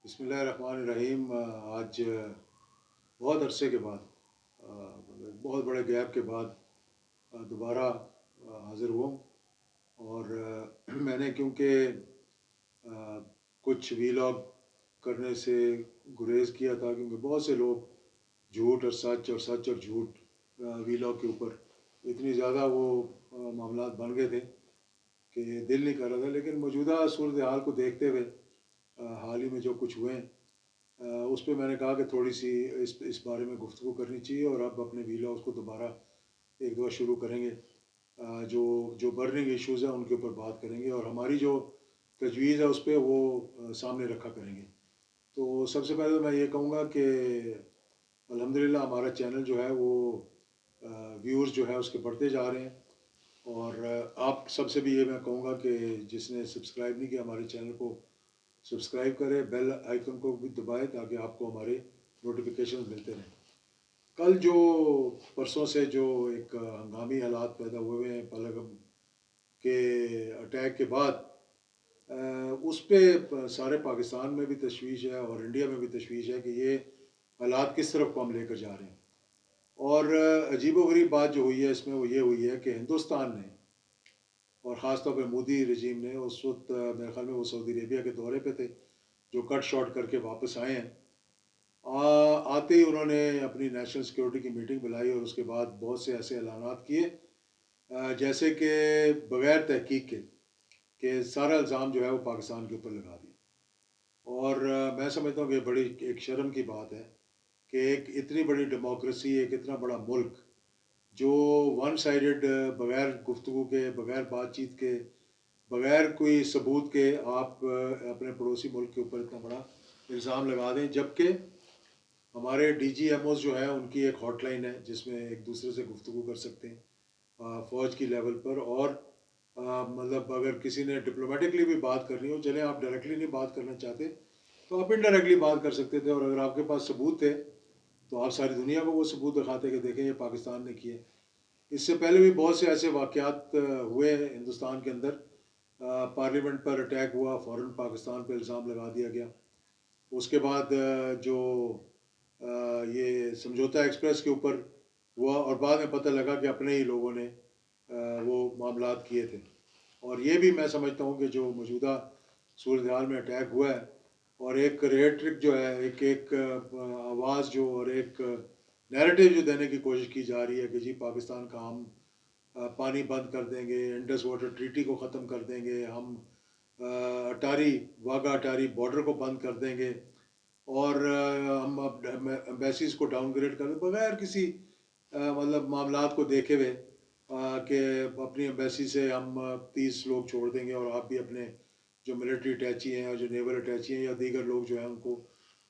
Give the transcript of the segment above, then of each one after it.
بسم اللہ الرحمن الرحیم۔ آج بہت عرصے کے بعد، بہت بڑے گیپ کے بعد دوبارہ حاضر ہوا ہوں۔ اور میں نے کیونکہ کچھ ویلاگ کرنے سے گریز کیا تھا، کیونکہ بہت سے لوگ جھوٹ اور سچ اور سچ اور جھوٹ ویلاگ کے اوپر اتنی زیادہ وہ معاملات بن گئے تھے کہ دل نہیں کر رہا تھا۔ لیکن موجودہ صورتحال کو دیکھتے ہوئے حال ہی میں جو کچھ ہوئے ہیں، اس پہ میں نے کہا کہ تھوڑی سی اس بارے میں گفتگو کرنی چاہیے، اور اب اپنے ویلاگس کو دوبارہ ایک دو شروع کریں گے۔ جو جو برننگ ایشوز ہیں ان کے اوپر بات کریں گے، اور ہماری جو تجویز ہے اس پہ وہ سامنے رکھا کریں گے۔ تو سب سے پہلے میں یہ کہوں گا کہ الحمدللہ ہمارا چینل جو ہے وہ ویورز جو ہے اس کے بڑھتے جا رہے ہیں۔ اور آپ سب سے بھی یہ میں کہوں گا کہ جس نے سبسکرائب نہیں کیا ہمارے چینل کو، سبسکرائب کرے، بیل آئیکن کو بھی دبائے تاکہ آپ کو ہمارے نوٹیفیکیشن ملتے رہیں۔ کل جو پرسوں سے جو ایک ہنگامی حالات پیدا ہوئے ہیں پہلگام کے اٹیک کے بعد، اس پہ سارے پاکستان میں بھی تشویش ہے اور انڈیا میں بھی تشویش ہے کہ یہ حالات کس طرف کو ہم لے کر جا رہے ہیں۔ اور عجیب و غریب بات جو ہوئی ہے اس میں وہ یہ ہوئی ہے کہ ہندوستان نے، اور خاص طور پہ مودی رجیم نے، اس وقت میرے خیال میں وہ سعودی عربیہ کے دورے پہ تھے، جو کٹ شاٹ کر کے واپس آئے ہیں، آتے ہی انہوں نے اپنی نیشنل سیکیورٹی کی میٹنگ بلائی، اور اس کے بعد بہت سے ایسے اعلانات کیے جیسے کہ بغیر تحقیق کے، کہ سارا الزام جو ہے وہ پاکستان کے اوپر لگا دیا۔ اور میں سمجھتا ہوں کہ بڑی ایک شرم کی بات ہے کہ ایک اتنی بڑی ڈیموکریسی، ایک اتنا بڑا ملک جو ون سائیڈڈ، بغیر گفتگو کے، بغیر بات چیت کے، بغیر کوئی ثبوت کے آپ اپنے پڑوسی ملک کے اوپر اتنا بڑا الزام لگا دیں، جبکہ ہمارے ڈی جی ایم اوز جو ہیں ان کی ایک ہاٹ لائن ہے جس میں ایک دوسرے سے گفتگو کر سکتے ہیں فوج کی لیول پر۔ اور مطلب اگر کسی نے ڈپلومیٹکلی بھی بات کرنی ہو، چلیں آپ ڈائریکٹلی نہیں بات کرنا چاہتے تو آپ انڈائریکٹلی بات کر سکتے تھے، اور اگر آپ کے پاس ثبوت تھے تو آپ ساری دنیا کو وہ ثبوت دکھاتے کہ دیکھیں یہ پاکستان نے کیے۔ اس سے پہلے بھی بہت سے ایسے واقعات ہوئے ہیں ہندوستان کے اندر۔ پارلیمنٹ پر اٹیک ہوا، فوراً پاکستان پہ الزام لگا دیا گیا۔ اس کے بعد جو یہ سمجھوتا ایکسپریس کے اوپر ہوا، اور بعد میں پتہ لگا کہ اپنے ہی لوگوں نے وہ معاملات کیے تھے۔ اور یہ بھی میں سمجھتا ہوں کہ جو موجودہ صورتحال میں اٹیک ہوا ہے، اور ایک ریٹرک جو ہے، ایک آواز جو، اور ایک نیریٹو جو دینے کی کوشش کی جا رہی ہے کہ جی پاکستان کا ہم پانی بند کر دیں گے، انڈس واٹر ٹریٹی کو ختم کر دیں گے، ہم اٹاری واگا اٹاری بارڈر کو بند کر دیں گے، اور ہم اب ایمبیسیز کو ڈاؤن گریڈ کر دیں، بغیر کسی مطلب معاملات کو دیکھے ہوئے کہ اپنی ایمبیسی سے ہم 30 لوگ چھوڑ دیں گے، اور آپ بھی اپنے جو ملٹری اٹیچی ہیں اور جو نیول اٹیچی ہیں یا دیگر لوگ جو ہیں ان کو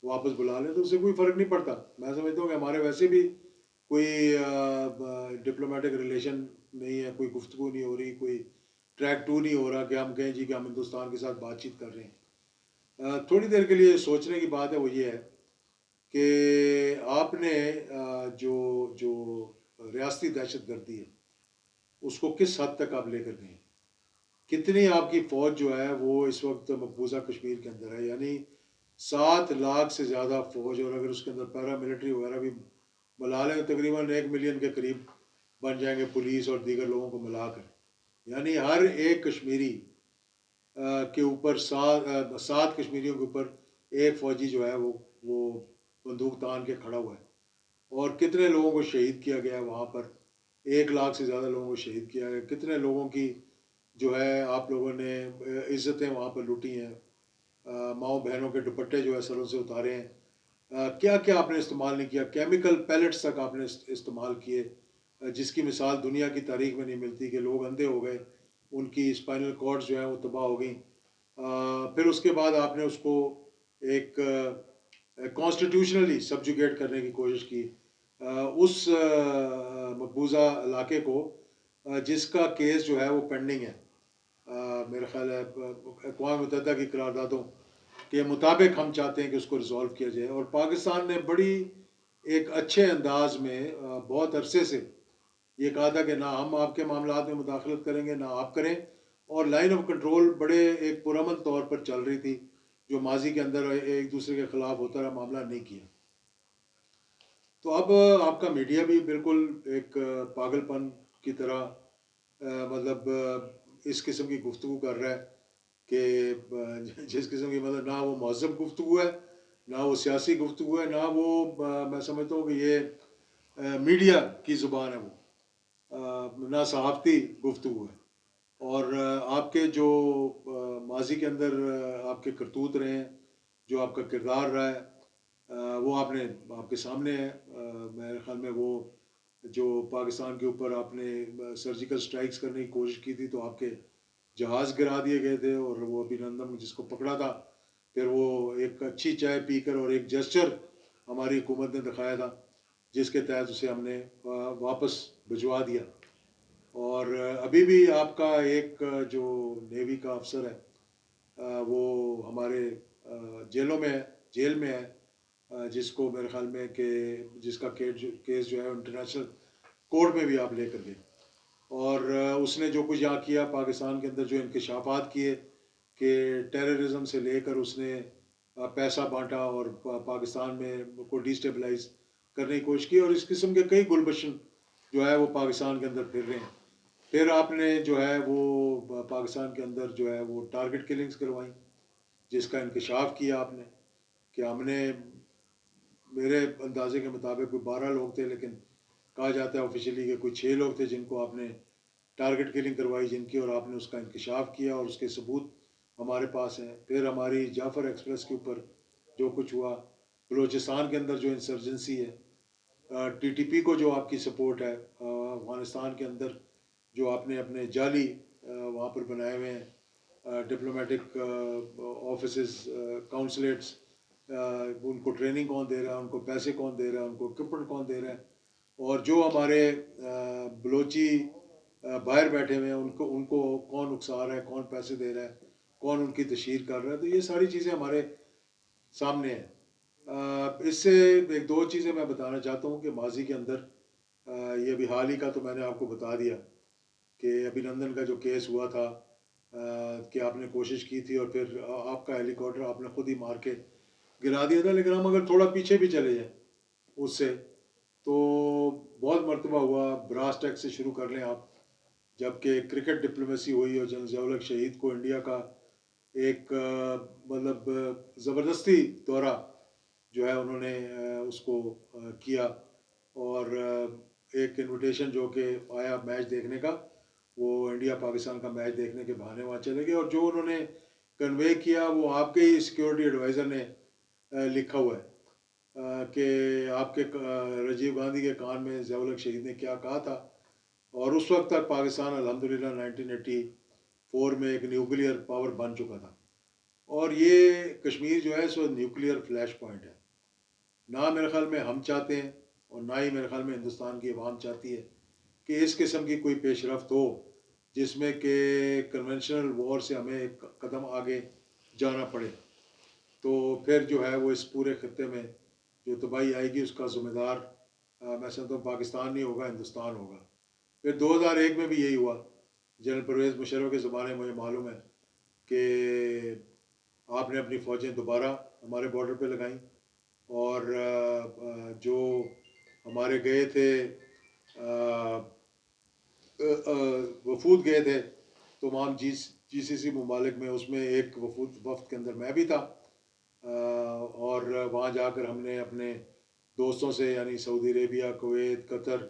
واپس بلا لیں، تو اس سے کوئی فرق نہیں پڑتا۔ میں سمجھتا ہوں کہ ہمارے ویسے بھی کوئی ڈپلومیٹک ریلیشن نہیں ہے، کوئی گفتگو نہیں ہو رہی، کوئی ٹریک 2 نہیں ہو رہا کہ ہم کہیں جی کہ ہم ہندوستان کے ساتھ بات چیت کر رہے ہیں۔ تھوڑی دیر کے لیے سوچنے کی بات ہے، وہ یہ ہے کہ آپ نے جو جو ریاستی دہشت گردی ہے اس کو کس حد تک آپ لے کر گئے، کتنی آپ کی فوج جو ہے وہ اس وقت مقبوضہ کشمیر کے اندر ہے، یعنی 7 لاکھ سے زیادہ فوج، اور اگر اس کے اندر پیرا ملٹری وغیرہ بھی ملا لیں تو تقریباً 1 ملین کے قریب بن جائیں گے، پولیس اور دیگر لوگوں کو ملا کر۔ یعنی ہر ایک کشمیری کے اوپر 7 کشمیریوں کے اوپر ایک فوجی جو ہے وہ بندوق تان کے کھڑا ہوا ہے۔ اور کتنے لوگوں کو شہید کیا گیا ہے وہاں پر، 1 لاکھ سے زیادہ لوگوں کو شہید کیا ہے، کتنے لوگوں کی جو ہے آپ لوگوں نے عزتیں وہاں پر لوٹی ہیں، ماؤں بہنوں کے دوپٹے جو ہے سروں سے اتارے ہیں، کیا کیا آپ نے استعمال نہیں کیا، کیمیکل پیلٹس تک آپ نے استعمال کیے، جس کی مثال دنیا کی تاریخ میں نہیں ملتی، کہ لوگ اندھے ہو گئے، ان کی اسپائنل کارڈز جو ہیں وہ تباہ ہو گئیں۔ پھر اس کے بعد آپ نے اس کو ایک کانسٹیٹیوشنلی سبجوگیٹ کرنے کی کوشش کی، اس مقبوضہ علاقے کو جس کا کیس جو ہے وہ پینڈنگ ہے، میرا خیال ہے اقوام متحدہ کی قراردادوں کے مطابق ہم چاہتے ہیں کہ اس کو ریزالو کیا جائے۔ اور پاکستان نے بڑی ایک اچھے انداز میں بہت عرصے سے یہ کہا تھا کہ نہ ہم آپ کے معاملات میں مداخلت کریں گے، نہ آپ کریں، اور لائن آف کنٹرول بڑے ایک پرامن طور پر چل رہی تھی۔ جو ماضی کے اندر ایک دوسرے کے خلاف ہوتا رہا معاملہ نہیں کیا. تو اب آپ کا میڈیا بھی بالکل ایک پاگل پن کی طرح مطلب اس قسم کی گفتگو کر رہا ہے کہ جس قسم کی مطلب نہ وہ مہذب گفتگو ہے، نہ وہ سیاسی گفتگو ہے، نہ وہ میں سمجھتا ہوں کہ یہ میڈیا کی زبان ہے، وہ نہ صحافتی گفتگو ہے. اور آپ کے جو ماضی کے اندر آپ کے کرتوت رہے ہیں، جو آپ کا کردار رہا ہے، وہ آپ کے سامنے ہے. میرے خیال میں وہ جو پاکستان کے اوپر آپ نے سرجیکل سٹرائکس کرنے کی کوشش کی تھی تو آپ کے جہاز گرا دیے گئے تھے، اور وہ ابھینندن جس کو پکڑا تھا، پھر وہ ایک اچھی چائے پی کر اور ایک جسچر ہماری حکومت نے دکھایا تھا جس کے تحت اسے ہم نے واپس بھجوا دیا. اور ابھی بھی آپ کا ایک جو نیوی کا افسر ہے وہ ہمارے جیلوں میں ہے، جیل میں ہے، جس کو میرے خیال میں کہ جس کا کیس جو ہے انٹرنیشنل کورٹ میں بھی آپ لے کر گئے. اور اس نے جو کچھ یہاں کیا پاکستان کے اندر، جو انکشافات کیے کہ ٹیررزم سے لے کر اس نے پیسہ بانٹا اور پاکستان میں کو ڈیسٹیبلائز کرنے کی کوشش کی، اور اس قسم کے کئی گلبشن جو ہے وہ پاکستان کے اندر پھر رہے ہیں. پھر آپ نے جو ہے وہ پاکستان کے اندر جو ہے وہ ٹارگٹ کلنگز کروائیں، جس کا انکشاف کیا آپ نے کہ ہم نے، میرے اندازے کے مطابق کوئی 12 لوگ تھے، لیکن کہا جاتا ہے آفیشلی کہ کوئی 6 لوگ تھے جن کو آپ نے ٹارگٹ کلنگ کروائی جن کی، اور آپ نے اس کا انکشاف کیا اور اس کے ثبوت ہمارے پاس ہیں. پھر ہماری جعفر ایکسپریس کے اوپر جو کچھ ہوا، بلوچستان کے اندر جو انسرجنسی ہے، ٹی ٹی پی کو جو آپ کی سپورٹ ہے، افغانستان کے اندر جو آپ نے اپنے جعلی وہاں پر بنائے ہوئے ہیں ڈپلومیٹک آفیسز، کاؤنسلیٹس، ان کو ٹریننگ کون دے رہا ہے، ان کو پیسے کون دے رہا ہے، ان کو اکوپمنٹ کون دے رہا ہے، اور جو ہمارے بلوچی باہر بیٹھے ہوئے ہیں ان کو کون اکسا رہا ہے، کون پیسے دے رہا ہے، کون ان کی تشہیر کر رہا ہے. تو یہ ساری چیزیں ہمارے سامنے ہیں. اس سے ایک دو چیزیں میں بتانا چاہتا ہوں کہ ماضی کے اندر یہ ابھی حال ہی کا تو میں نے آپ کو بتا دیا کہ ابھینندن کا جو کیس ہوا تھا کہ آپ نے کوشش کی تھی اور پھر آپ کا ہیلی کاپٹر آپ نے خود ہی مار کے گرا دیا تھا. لیکن ہم اگر تھوڑا پیچھے بھی چلے جائیں اس سے، تو بہت مرتبہ ہوا. براس ٹیک سے شروع کر لیں آپ، جب کہ کرکٹ ڈپلومیسی ہوئی اور جنرل ضیاء الحق شہید کو انڈیا کا ایک مطلب زبردستی دورہ جو ہے انہوں نے اس کو کیا، اور ایک انویٹیشن جو کہ آیا میچ دیکھنے کا، وہ انڈیا پاکستان کا میچ دیکھنے کے بہانے وہاں چلے گئے، اور جو انہوں نے کنوے کیا وہ آپ کے ہی سیکیورٹی ایڈوائزر نے لکھا ہوا ہے کہ آپ کے راجیو گاندھی کے کان میں ضیاء الحق شہید نے کیا کہا تھا. اور اس وقت تک پاکستان الحمدللہ 1984 میں ایک نیوکلیئر پاور بن چکا تھا، اور یہ کشمیر جو ہے سو نیوکلیئر فلیش پوائنٹ ہے. نہ میرے خیال میں ہم چاہتے ہیں اور نہ ہی میرے خیال میں ہندوستان کی عوام چاہتی ہے کہ اس قسم کی کوئی پیش رفت ہو جس میں کہ کنونشنل وار سے ہمیں ایک قدم آگے جانا پڑے. تو پھر جو ہے وہ اس پورے خطے میں جو تباہی آئے گی اس کا ذمہ دار میں سمجھتا ہوں پاکستان نہیں ہوگا، ہندوستان ہوگا. پھر 2001 میں بھی یہی ہوا. جنرل پرویز مشرف کے زمانے میں مجھے معلوم ہے کہ آپ نے اپنی فوجیں دوبارہ ہمارے بارڈر پہ لگائیں، اور جو ہمارے گئے تھے وفود گئے تھے تمام جی سی سی ممالک میں، اس میں ایک وفد کے اندر میں بھی تھا، اور وہاں جا کر ہم نے اپنے دوستوں سے یعنی سعودی عربیہ، کویت، قطر،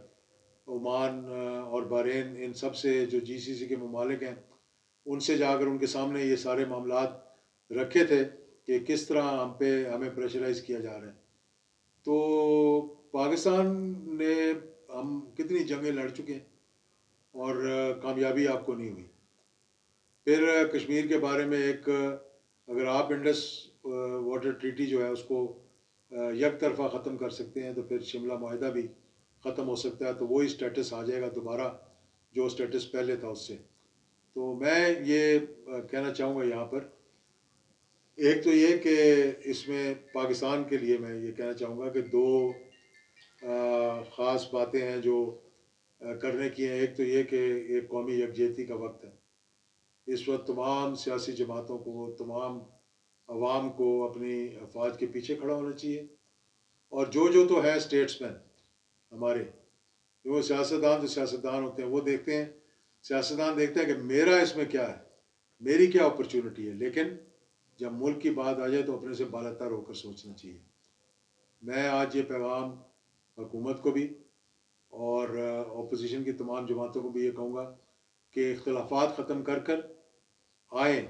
عمان اور بحرین، ان سب سے جو جی سی سی کے ممالک ہیں ان سے جا کر ان کے سامنے یہ سارے معاملات رکھے تھے کہ کس طرح ہمیں پریشرائز کیا جا رہا ہے. تو پاکستان نے، ہم کتنی جنگیں لڑ چکے ہیں اور کامیابی آپ کو نہیں ہوئی. پھر کشمیر کے بارے میں ایک، اگر آپ انڈس واٹر ٹریٹی جو ہے اس کو یک طرفہ ختم کر سکتے ہیں تو پھر شملہ معاہدہ بھی ختم ہو سکتا ہے، تو وہی سٹیٹس آ جائے گا دوبارہ جو سٹیٹس پہلے تھا اس سے. تو میں یہ کہنا چاہوں گا یہاں پر، ایک تو یہ کہ اس میں پاکستان کے لیے میں یہ کہنا چاہوں گا کہ دو خاص باتیں ہیں جو کرنے کی ہیں. ایک تو یہ کہ ایک قومی یکجہتی کا وقت ہے. اس وقت تمام سیاسی جماعتوں کو، تمام عوام کو اپنی افواج کے پیچھے کھڑا ہونا چاہیے. اور جو تو ہے اسٹیٹس مین ہمارے، جو سیاستدان ہوتے ہیں، وہ دیکھتے ہیں، سیاستدان دیکھتے ہیں کہ میرا اس میں کیا ہے، میری کیا اپرچونٹی ہے. لیکن جب ملک کی بات آ جائے تو اپنے سے بالا تر ہو کر سوچنا چاہیے. میں آج یہ پیغام حکومت کو بھی اور اپوزیشن کی تمام جماعتوں کو بھی یہ کہوں گا کہ اختلافات ختم کر کر آئیں،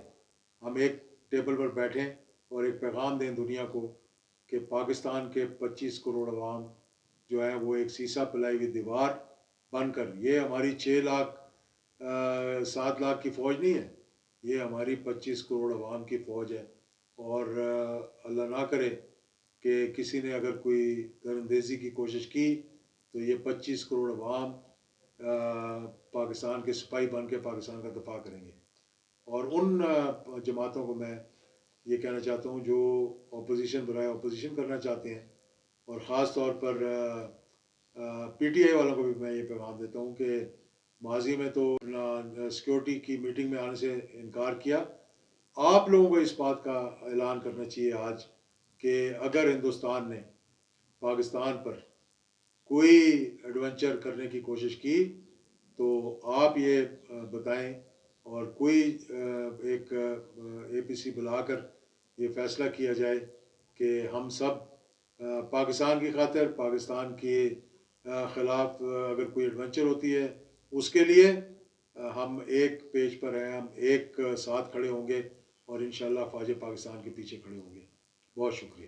ہم ایک ٹیبل پر بیٹھیں اور ایک پیغام دیں دنیا کو کہ پاکستان کے 25 کروڑ عوام جو ہیں وہ ایک سیسا پلائی ہوئی دیوار بن کر، یہ ہماری 6 لاکھ 7 لاکھ کی فوج نہیں ہے، یہ ہماری 25 کروڑ عوام کی فوج ہے. اور اللہ نہ کرے کہ کسی نے اگر کوئی دراندیزی کی کوشش کی تو یہ 25 کروڑ عوام پاکستان کے سپاہی بن کے پاکستان کا دفاع کریں گے. اور ان جماعتوں کو میں یہ کہنا چاہتا ہوں جو اپوزیشن برائے اپوزیشن کرنا چاہتے ہیں، اور خاص طور پر پی ٹی آئی والوں کو بھی میں یہ پیغام دیتا ہوں کہ ماضی میں تو سیکورٹی کی میٹنگ میں آنے سے انکار کیا. آپ لوگوں کو اس بات کا اعلان کرنا چاہیے آج کہ اگر ہندوستان نے پاکستان پر کوئی ایڈونچر کرنے کی کوشش کی تو آپ یہ بتائیں، اور کوئی ایک اے پی سی بلا کر یہ فیصلہ کیا جائے کہ ہم سب پاکستان کی خاطر، پاکستان کے خلاف اگر کوئی ایڈونچر ہوتی ہے اس کے لیے ہم ایک پیج پر ہیں، ہم ایک ساتھ کھڑے ہوں گے اور انشاءاللہ افواج پاکستان کے پیچھے کھڑے ہوں گے. بہت شکریہ.